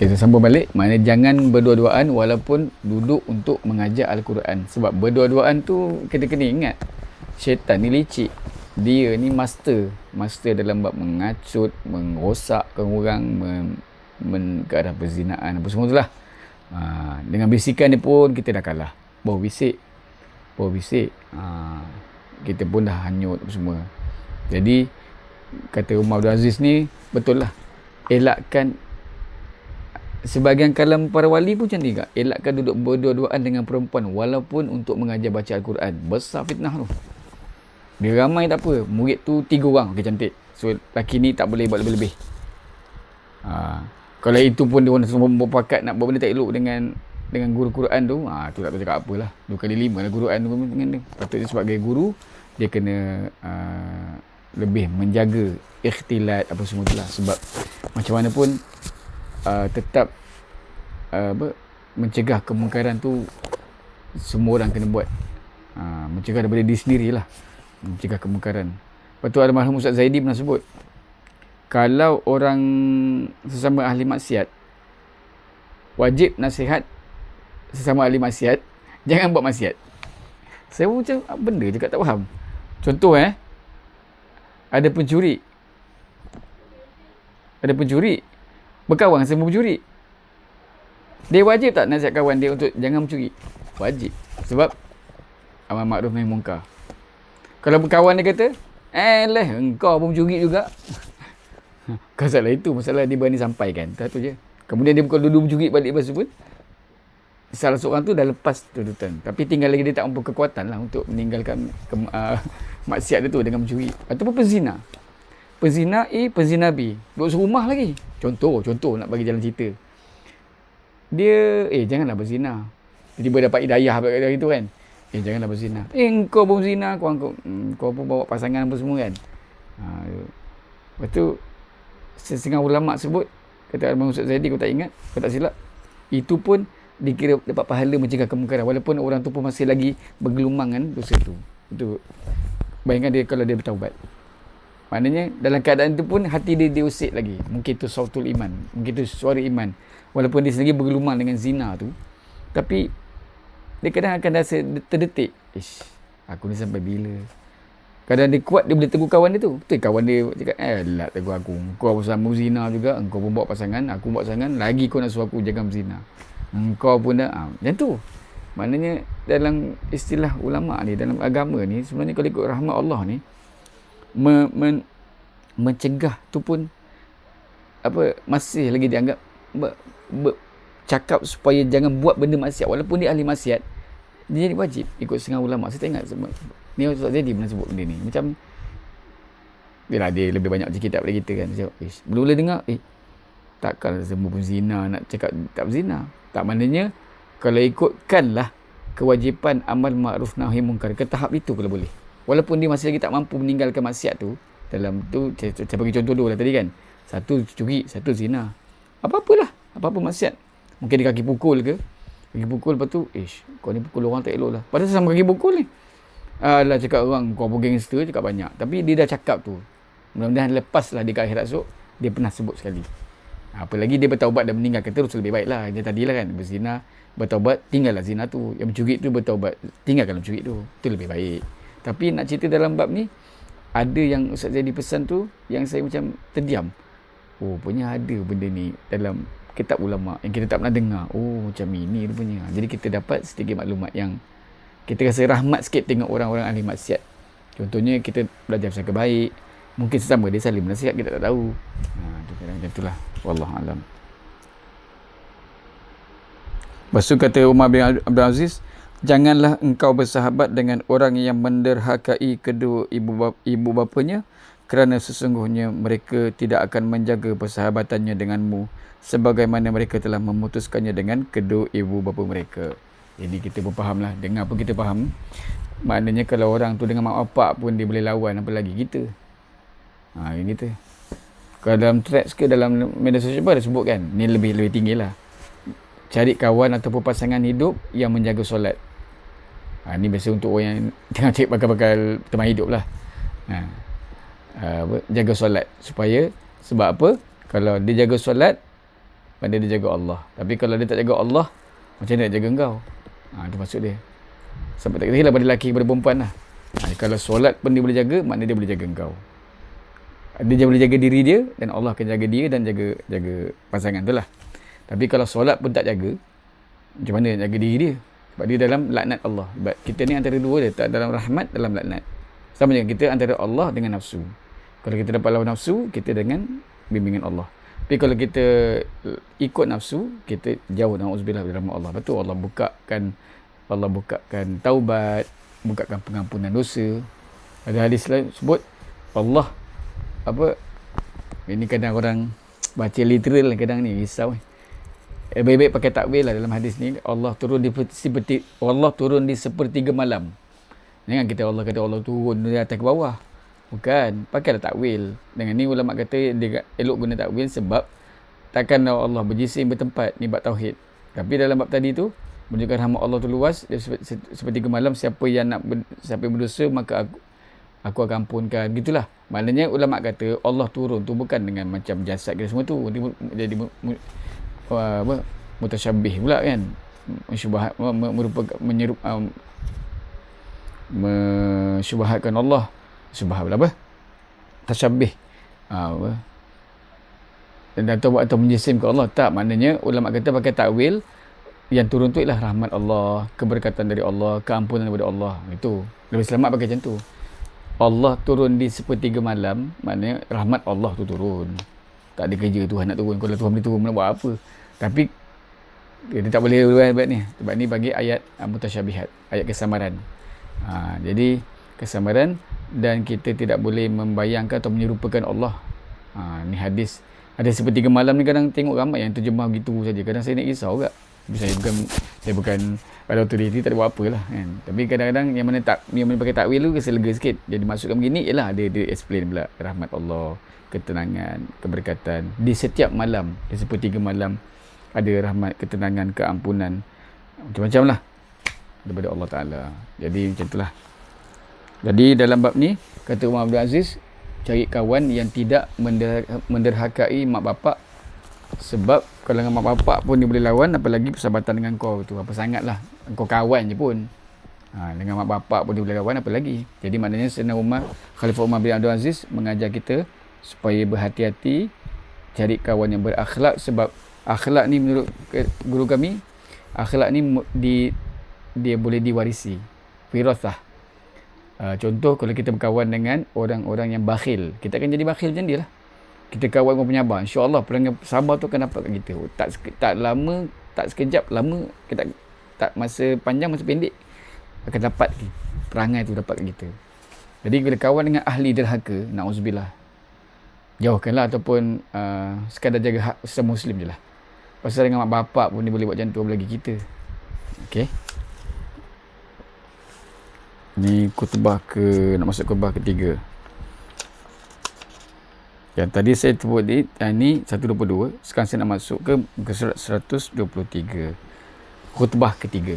Kita sambung balik, maknanya jangan berdua-duaan walaupun duduk untuk mengajar Al-Quran. Sebab berdua-duaan tu kita kena ingat, syaitan ni licik. Dia ni master dalam bab mengacut, merosakkan orang, ke arah perzinaan apa semua tu lah. Dengan bisikan dia pun kita dah kalah. Baru bisik kita pun dah hanyut apa semua. Jadi kata Umar Abdul Aziz ni betul lah, elakkan. Sebahagian kalam para wali pun macam ni kak, elakkan duduk berdua-duaan dengan perempuan walaupun untuk mengajar baca Al-Quran. Besar fitnah tu. Dia ramai tak apa, murid tu 3 orang, okay, cantik. So lelaki ni tak boleh buat lebih-lebih. Kalau itu pun dia orang semua berpakat nak buat benda tak elok dengan guru Quran tu, tu tak tahu cakap apalah. 2 kali 5 lah Quran tu dengan dia. Patutnya sebagai guru dia kena lebih menjaga ikhtilat apa semua tu lah. Sebab macam mana pun tetap mencegah kemungkaran tu semua orang kena buat. Mencegah daripada diri sendirilah, mencegah kemungkaran. Lepas tu almarhum Ustaz Zaidi pernah sebut, kalau orang sesama ahli maksiat, wajib nasihat sesama ahli maksiat, jangan buat maksiat. Saya macam apa benda je tak faham. Contoh ada pencuri berkawan sama pencuri, dia wajib tak nasihat kawan dia untuk jangan mencuri? Wajib. Sebab amar makruf nahi munkar. Kalau berkawan dia kata, engkau pun mencuri juga. Masalah itu, masalah dia berani sampaikan. Tak tu je. Kemudian dia bukan duduk mencuri balik lepas tu pun, salah seorang tu dah lepas tuntutan. Tapi tinggal lagi dia tak mampu kekuatan lah untuk meninggalkan maksiat dia tu dengan mencuri. Ataupun penzina. Penzina A, penzina B. Duduk serumah lagi. Contoh nak bagi jalan cerita. Dia, janganlah berzina. Tiba-tiba dapat hidayah dari tu kan. Janganlah berzina. Kau pun berzina, kau pun bawa pasangan apa semua kan. Lepas tu, setengah ulama' sebut, kata Abang Ustaz Zaidi, kau tak ingat, kau tak silap, itu pun dikira dapat pahala mencegah kemungkaran walaupun orang tu pun masih lagi bergelumang kan dosa tu. Itu bayangkan dia kalau dia bertaubat. Maknanya dalam keadaan itu pun hati dia diusik lagi. Mungkin itu sautul iman, mungkin itu suara iman. Walaupun dia sendiri bergelumang dengan zina tu, tapi dia kadang akan rasa terdetik. Aku ni sampai bila? Kadang dia kuat, dia boleh tegur kawan dia tu. Betul kawan dia cakap, lah tegur aku. Kau sama zina juga, engkau pun bawa pasangan, aku bawa pasangan, lagi kau nak suruh aku jangan berzina. Engkau pun dah, macam tu. Maknanya dalam istilah ulama' ni, dalam agama ni, sebenarnya kalau ikut rahmat Allah ni, mencegah tu pun masih lagi dianggap cakap supaya jangan buat benda maksiat walaupun dia ahli maksiat, dia jadi wajib ikut setengah ulama'. Saya tak ingat ni Ustaz Zaidi pernah sebut benda ni. Macam dia lebih banyak baca kitab daripada kita kan. Mula-mula dengar takkan semua pun zina nak cakap tak berzina. Tak, maknanya kalau ikutkanlah kewajipan amal ma'ruf nahi munkar ke tahap itu kalau boleh. Walaupun dia masih lagi tak mampu meninggalkan maksiat tu. Dalam tu saya bagi contoh dulu lah tadi kan. Satu curi, satu zina. Apa-apa maksiat. Mungkin dia kaki pukul ke. Kaki pukul lepas tu, kau ni pukul orang tak elok lah. Padahal sama kaki pukul ni. Alah cakap orang, kau pun gangster, cakap banyak. Tapi dia dah cakap tu. Mudah-mudahan lepas lah dia ke akhirat esok, dia pernah sebut sekali. Apalagi dia bertaubat dan meninggalkan terus lebih baik lah. Dia tadilah kan, berzina, bertaubat, tinggallah zina tu. Yang mencuri tu bertaubat, tinggalkan mencuri tu. Itu lebih baik. Tapi nak cerita dalam bab ni, ada yang Ustaz Zaidi pesan tu, yang saya macam terdiam. Punya ada benda ni dalam kitab ulama' yang kita tak pernah dengar. Macam ini rupanya. Jadi kita dapat sedikit maklumat yang kita rasa rahmat sikit tengok orang-orang ahli maksiat. Contohnya kita belajar bercakap baik. Mungkin sesama dia saling menasihat, kita tak tahu. Macam itulah. Wallahualam. Lepas tu kata Umar bin Abdul Aziz, janganlah engkau bersahabat dengan orang yang menderhakai kedua ibu bapanya, kerana sesungguhnya mereka tidak akan menjaga persahabatannya denganmu sebagaimana mereka telah memutuskannya dengan kedua ibu bapa mereka. Jadi kita pun faham lah, dengar pun kita faham. Maknanya kalau orang tu dengan mak bapak pun dia boleh lawan, apa lagi kita. Yang kita. Kalau dalam threads ke dalam media sosial pun ada sebut kan, ni lebih tinggi lah. Cari kawan ataupun pasangan hidup yang menjaga solat. Ni biasa untuk orang yang tengah cek bakal-bakal teman hidup lah. Jaga solat. Sebab apa? Kalau dia jaga solat, maknanya dia jaga Allah. Tapi kalau dia tak jaga Allah, macam mana nak jaga engkau? Itu maksud dia. Sampai tak kira lah pada lelaki kepada perempuan lah. Kalau solat pun dia boleh jaga, maknanya dia boleh jaga engkau. Dia boleh jaga diri dia dan Allah akan jaga dia dan jaga pasangan tu lah. Tapi kalau solat pun tak jaga, macam mana nak jaga diri dia? Sebab dia dalam laknat Allah. Sebab kita ni antara dua dia, tak dalam rahmat, dalam laknat. Sama dengan kita antara Allah dengan nafsu. Kalau kita dapat lawan nafsu, kita dengan bimbingan Allah. Tapi kalau kita ikut nafsu, kita jauh dengan auzubillah dari rahmat Allah. Betul Allah bukakan taubat, bukakan pengampunan dosa. Ada hadis lain sebut Allah ini kadang orang baca literal kadang ni risau. Baik-baik pakai takwil lah dalam hadis ni. Allah turun di sepertiga malam. Jangan kita Allah kata Allah turun dari atas ke bawah. Bukan, pakailah takwil. Dengan ni ulama kata dia elok guna takwil sebab takkan Allah berjisim bertempat ni bab tauhid. Tapi dalam bab tadi tu menunjukkan rahmat Allah tu luas, sepertiga malam siapa yang berdosa maka aku akan ampunkan, gitulah. Maknanya ulama kata Allah turun tu bukan dengan macam jasad kita semua tu. Dia jadi mutasyabih pula kan. Mensyubhatkan Allah. Syubhat apa? Tasyabih. Atau menjisimkan Allah. Tak, maknanya ulama kata pakai takwil yang turun tu ialah rahmat Allah, keberkatan dari Allah, keampunan daripada Allah. Itu lebih selamat pakai macam tu. Allah turun di sepertiga malam, maknanya rahmat Allah tu turun. Tak ada kerja Tuhan nak turun. Kalau Tuhan boleh turun, nak buat apa? Tapi dia tak boleh buat ni. Sebab ni bagi ayat mutasyabihat, ayat kesamaran. Jadi kesamaran, dan kita tidak boleh membayangkan atau menyerupakan Allah. Ni hadis. Ada sepertiga malam ni kadang tengok ramai yang terjemah gitu saja. Kadang saya nak risau juga. Saya bukan pada autoriti, tak ada buat apalah kan. Tapi kadang-kadang yang mana pakai takwil tu rasa lega sikit. Jadi masukkan begini ialah dia explain pula rahmat Allah, ketenangan, keberkatan di setiap malam, di sepertiga malam ada rahmat, ketenangan, keampunan, macam-macam lah daripada Allah Ta'ala. Jadi macam itulah. Jadi dalam bab ni kata Umar Abdul Aziz, cari kawan yang tidak menderhakai mak bapak. Sebab kalau dengan mak bapak pun dia boleh lawan, apalagi persahabatan dengan kau tu, apa sangat lah, kau kawan je pun. Dengan mak bapak pun dia boleh lawan, apa lagi. Jadi maknanya Sayyidina Umar, Khalifah Umar bin Abdul Aziz mengajar kita supaya berhati-hati, cari kawan yang berakhlak. Sebab akhlak ni menurut guru kami, akhlak ni dia boleh diwarisi, wirathah. Contoh kalau kita berkawan dengan orang-orang yang bakhil, kita akan jadi bakhil macam dia lah. Kita kawan dengan penyabar, insya-Allah perangai sabar tu akan dapat kat kita. Tak lama, tak sekejap, lama, tak masa panjang, masa pendek akan dapat perangai tu dapat kat kita. Jadi bila kawan dengan ahli derhaka, na'udzubillah, jauhkanlah, ataupun sekadar jaga hak sesama muslim je lah. Pasal dengan mak bapak pun dia boleh buat macam tu, apalagi kita. Okey. Ni nak masuk khutbah ketiga. Yang tadi saya sebut ni 122. Sekarang saya nak masuk ke surat 123. Khutbah ketiga.